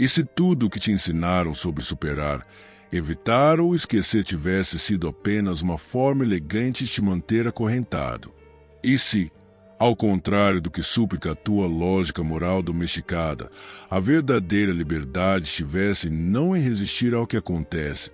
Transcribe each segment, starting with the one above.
E se tudo o que te ensinaram sobre superar, evitar ou esquecer tivesse sido apenas uma forma elegante de te manter acorrentado? E se, ao contrário do que súplica a tua lógica moral domesticada, a verdadeira liberdade estivesse não em resistir ao que acontece,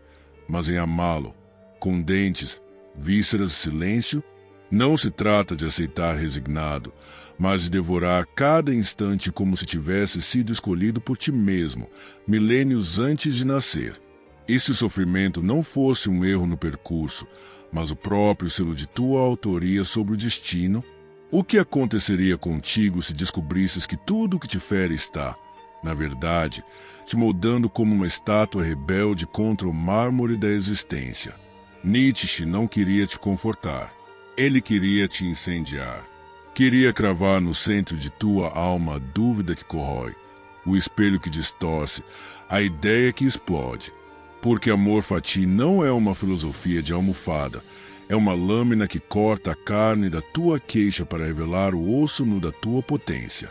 mas em amá-lo, com dentes, vísceras e silêncio? Não se trata de aceitar resignado, mas de devorar cada instante como se tivesse sido escolhido por ti mesmo, milênios antes de nascer. E se o sofrimento não fosse um erro no percurso, mas o próprio selo de tua autoria sobre o destino, o que aconteceria contigo se descobrisses que tudo o que te fere está, na verdade, te moldando como uma estátua rebelde contra o mármore da existência? Nietzsche não queria te confortar. Ele queria te incendiar. Queria cravar no centro de tua alma a dúvida que corrói, o espelho que distorce, a ideia que explode. Porque amor fati não é uma filosofia de almofada, é uma lâmina que corta a carne da tua queixa para revelar o osso nu da tua potência.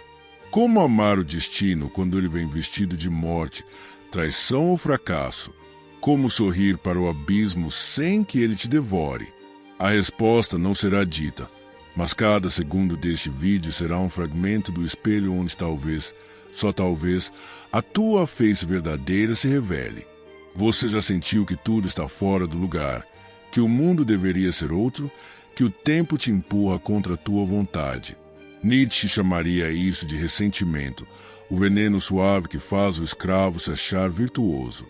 Como amar o destino quando ele vem vestido de morte, traição ou fracasso? Como sorrir para o abismo sem que ele te devore? A resposta não será dita, mas cada segundo deste vídeo será um fragmento do espelho onde talvez, só talvez, a tua face verdadeira se revele. Você já sentiu que tudo está fora do lugar, que o mundo deveria ser outro, que o tempo te empurra contra a tua vontade. Nietzsche chamaria isso de ressentimento, o veneno suave que faz o escravo se achar virtuoso.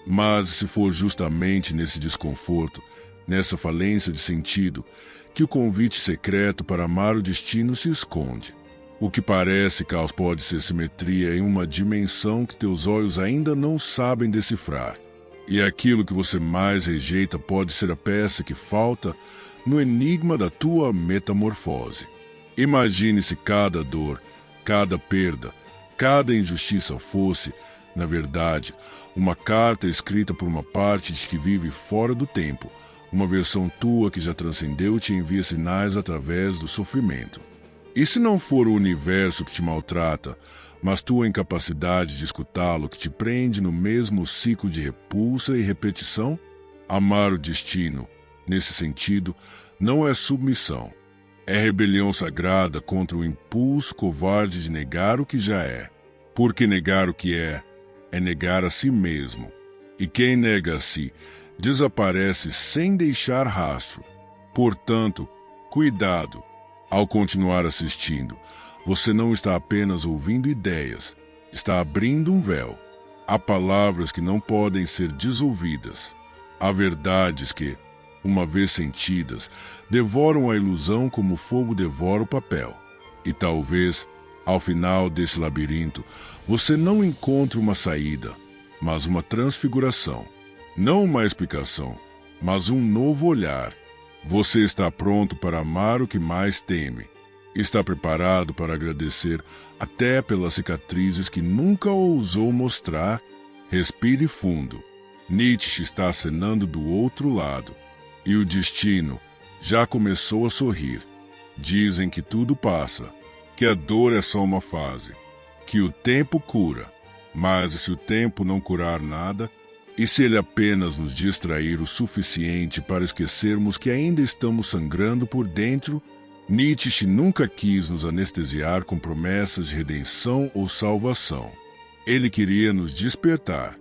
Mas se for justamente nesse desconforto, nessa falência de sentido, que o convite secreto para amar o destino se esconde. O que parece caos pode ser simetria em uma dimensão que teus olhos ainda não sabem decifrar. E aquilo que você mais rejeita pode ser a peça que falta no enigma da tua metamorfose. Imagine se cada dor, cada perda, cada injustiça fosse, na verdade, uma carta escrita por uma parte de que vive fora do tempo, uma versão tua que já transcendeu e te envia sinais através do sofrimento. E se não for o universo que te maltrata, mas tua incapacidade de escutá-lo que te prende no mesmo ciclo de repulsa e repetição? Amar o destino, nesse sentido, não é submissão. É rebelião sagrada contra o impulso covarde de negar o que já é. Porque negar o que é negar a si mesmo. E quem nega a si, desaparece sem deixar rastro. Portanto, cuidado. Ao continuar assistindo, você não está apenas ouvindo ideias, está abrindo um véu. Há palavras que não podem ser dissolvidas. Há verdades que, uma vez sentidas, devoram a ilusão como o fogo devora o papel. E talvez, ao final desse labirinto, você não encontre uma saída, mas uma transfiguração. Não uma explicação, mas um novo olhar. Você está pronto para amar o que mais teme. Está preparado para agradecer até pelas cicatrizes que nunca ousou mostrar? Respire fundo. Nietzsche está acenando do outro lado. E o destino já começou a sorrir. Dizem que tudo passa, que a dor é só uma fase, que o tempo cura. Mas se o tempo não curar nada, e se ele apenas nos distrair o suficiente para esquecermos que ainda estamos sangrando por dentro? Nietzsche nunca quis nos anestesiar com promessas de redenção ou salvação. Ele queria nos despertar,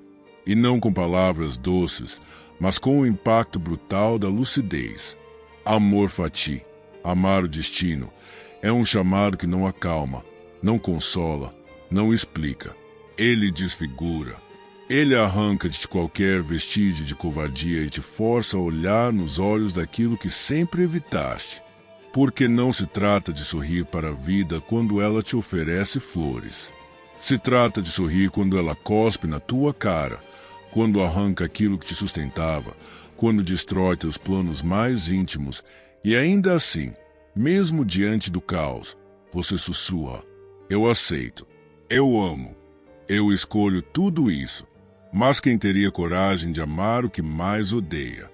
e não com palavras doces, mas com o impacto brutal da lucidez. Amor fati, amar o destino, é um chamado que não acalma, não consola, não explica. Ele desfigura. Ele arranca de ti qualquer vestígio de covardia e te força a olhar nos olhos daquilo que sempre evitaste. Porque não se trata de sorrir para a vida quando ela te oferece flores. Se trata de sorrir quando ela cospe na tua cara, quando arranca aquilo que te sustentava, quando destrói teus planos mais íntimos, e ainda assim, mesmo diante do caos, você sussurra: eu aceito, eu amo, eu escolho tudo isso. Mas quem teria coragem de amar o que mais odeia?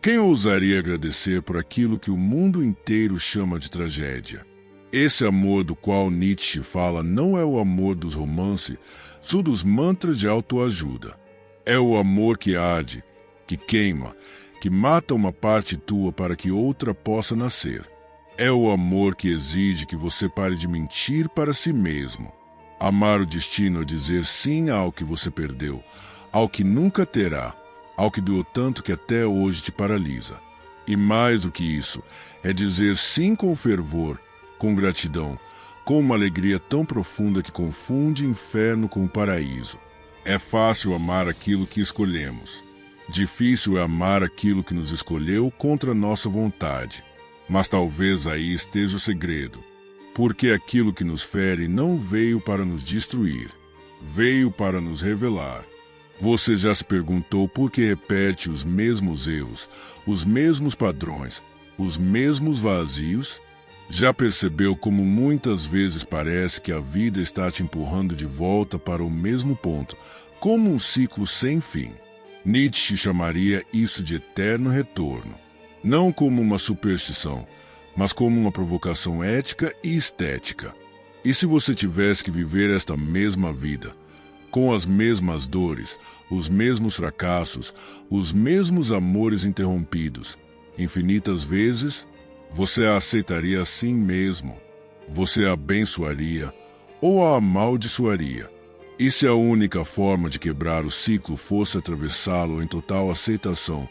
Quem ousaria agradecer por aquilo que o mundo inteiro chama de tragédia? Esse amor do qual Nietzsche fala não é o amor dos romances ou dos mantras de autoajuda. É o amor que arde, que queima, que mata uma parte tua para que outra possa nascer. É o amor que exige que você pare de mentir para si mesmo. Amar o destino é dizer sim ao que você perdeu, ao que nunca terá, ao que doeu tanto que até hoje te paralisa. E mais do que isso, é dizer sim com fervor, com gratidão, com uma alegria tão profunda que confunde inferno com o paraíso. É fácil amar aquilo que escolhemos. Difícil é amar aquilo que nos escolheu contra nossa vontade. Mas talvez aí esteja o segredo. Porque aquilo que nos fere não veio para nos destruir. Veio para nos revelar. Você já se perguntou por que repete os mesmos erros, os mesmos padrões, os mesmos vazios? Já percebeu como muitas vezes parece que a vida está te empurrando de volta para o mesmo ponto, como um ciclo sem fim? Nietzsche chamaria isso de eterno retorno. Não como uma superstição, mas como uma provocação ética e estética. E se você tivesse que viver esta mesma vida, com as mesmas dores, os mesmos fracassos, os mesmos amores interrompidos, infinitas vezes, você a aceitaria assim mesmo? Você a abençoaria ou a amaldiçoaria? E se a única forma de quebrar o ciclo fosse atravessá-lo em total aceitação,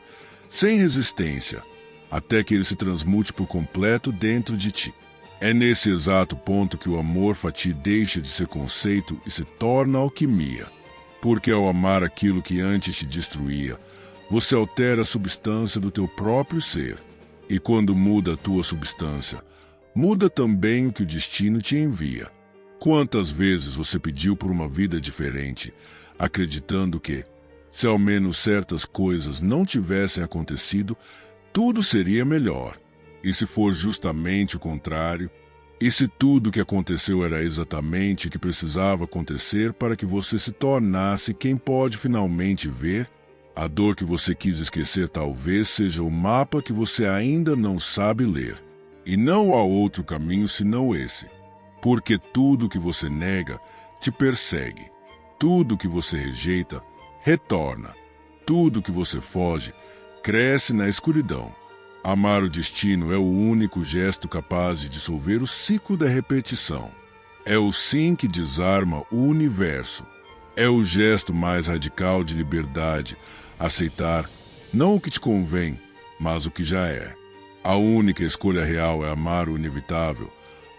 sem resistência, até que ele se transmute por completo dentro de ti? É nesse exato ponto que o amor fati deixa de ser conceito e se torna alquimia. Porque ao amar aquilo que antes te destruía, você altera a substância do teu próprio ser. E quando muda a tua substância, muda também o que o destino te envia. Quantas vezes você pediu por uma vida diferente, acreditando que, se ao menos certas coisas não tivessem acontecido, tudo seria melhor. E se for justamente o contrário? E se tudo o que aconteceu era exatamente o que precisava acontecer para que você se tornasse quem pode finalmente ver? A dor que você quis esquecer talvez seja o mapa que você ainda não sabe ler. E não há outro caminho senão esse. Porque tudo que você nega te persegue. Tudo que você rejeita retorna. Tudo que você foge cresce na escuridão. Amar o destino é o único gesto capaz de dissolver o ciclo da repetição. É o sim que desarma o universo. É o gesto mais radical de liberdade, aceitar não o que te convém, mas o que já é. A única escolha real é amar o inevitável,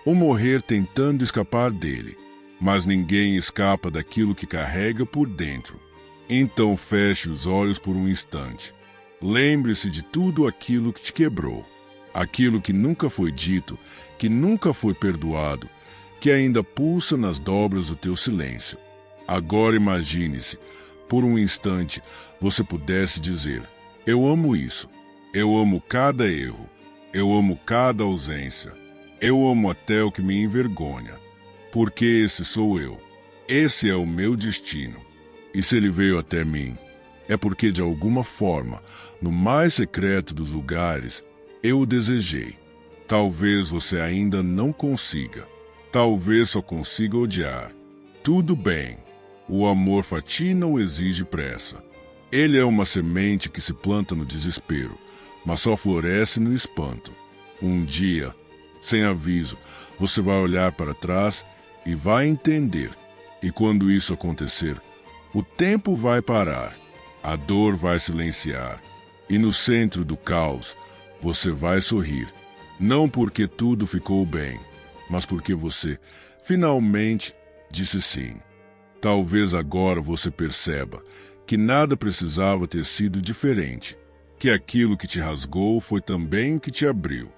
ou morrer tentando escapar dele. Mas ninguém escapa daquilo que carrega por dentro. Então feche os olhos por um instante. Lembre-se de tudo aquilo que te quebrou, aquilo que nunca foi dito, que nunca foi perdoado, que ainda pulsa nas dobras do teu silêncio. Agora imagine-se, por um instante, você pudesse dizer: eu amo isso, eu amo cada erro, eu amo cada ausência, eu amo até o que me envergonha, porque esse sou eu, esse é o meu destino. E se ele veio até mim, é porque de alguma forma, no mais secreto dos lugares, eu o desejei. Talvez você ainda não consiga. Talvez só consiga odiar. Tudo bem. O amor fati não exige pressa. Ele é uma semente que se planta no desespero, mas só floresce no espanto. Um dia, sem aviso, você vai olhar para trás e vai entender. E quando isso acontecer, o tempo vai parar. A dor vai silenciar, e no centro do caos, você vai sorrir. Não porque tudo ficou bem, mas porque você, finalmente, disse sim. Talvez agora você perceba que nada precisava ter sido diferente, que aquilo que te rasgou foi também o que te abriu,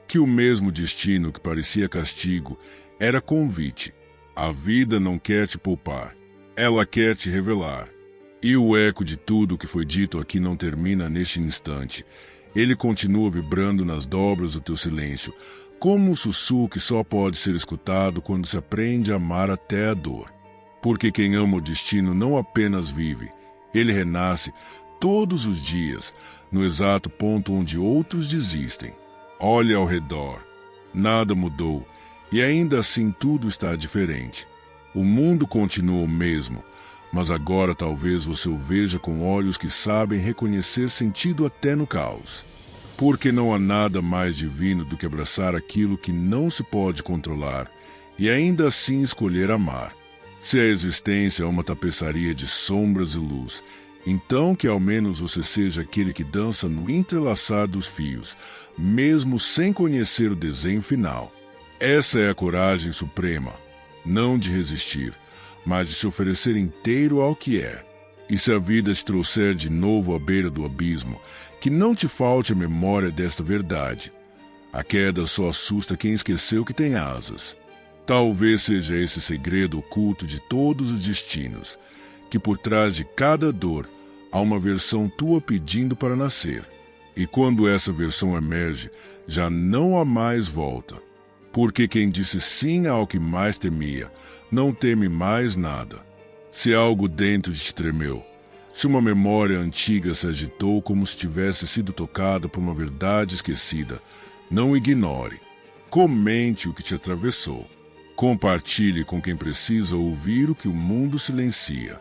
que o mesmo destino que parecia castigo era convite. A vida não quer te poupar, ela quer te revelar. E o eco de tudo o que foi dito aqui não termina neste instante. Ele continua vibrando nas dobras do teu silêncio, como um sussurro que só pode ser escutado quando se aprende a amar até a dor. Porque quem ama o destino não apenas vive, ele renasce todos os dias, no exato ponto onde outros desistem. Olhe ao redor. Nada mudou, E ainda assim tudo está diferente. O mundo continua o mesmo, mas agora talvez você o veja com olhos que sabem reconhecer sentido até no caos. Porque não há nada mais divino do que abraçar aquilo que não se pode controlar e ainda assim escolher amar. Se a existência é uma tapeçaria de sombras e luz, então que ao menos você seja aquele que dança no entrelaçar dos fios, mesmo sem conhecer o desenho final. Essa é a coragem suprema, não de resistir, mas de se oferecer inteiro ao que é. E se a vida te trouxer de novo à beira do abismo, que não te falte a memória desta verdade. A queda só assusta quem esqueceu que tem asas. Talvez seja esse segredo oculto de todos os destinos, que por trás de cada dor há uma versão tua pedindo para nascer. E quando essa versão emerge, já não há mais volta. Porque quem disse sim ao que mais temia, não teme mais nada. Se algo dentro de ti tremeu, se uma memória antiga se agitou como se tivesse sido tocada por uma verdade esquecida, não ignore. Comente o que te atravessou. Compartilhe com quem precisa ouvir o que o mundo silencia.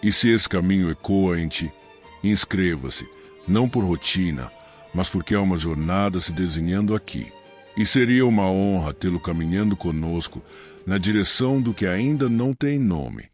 E se esse caminho ecoa em ti, inscreva-se, não por rotina, mas porque há uma jornada se desenhando aqui. E seria uma honra tê-lo caminhando conosco na direção do que ainda não tem nome.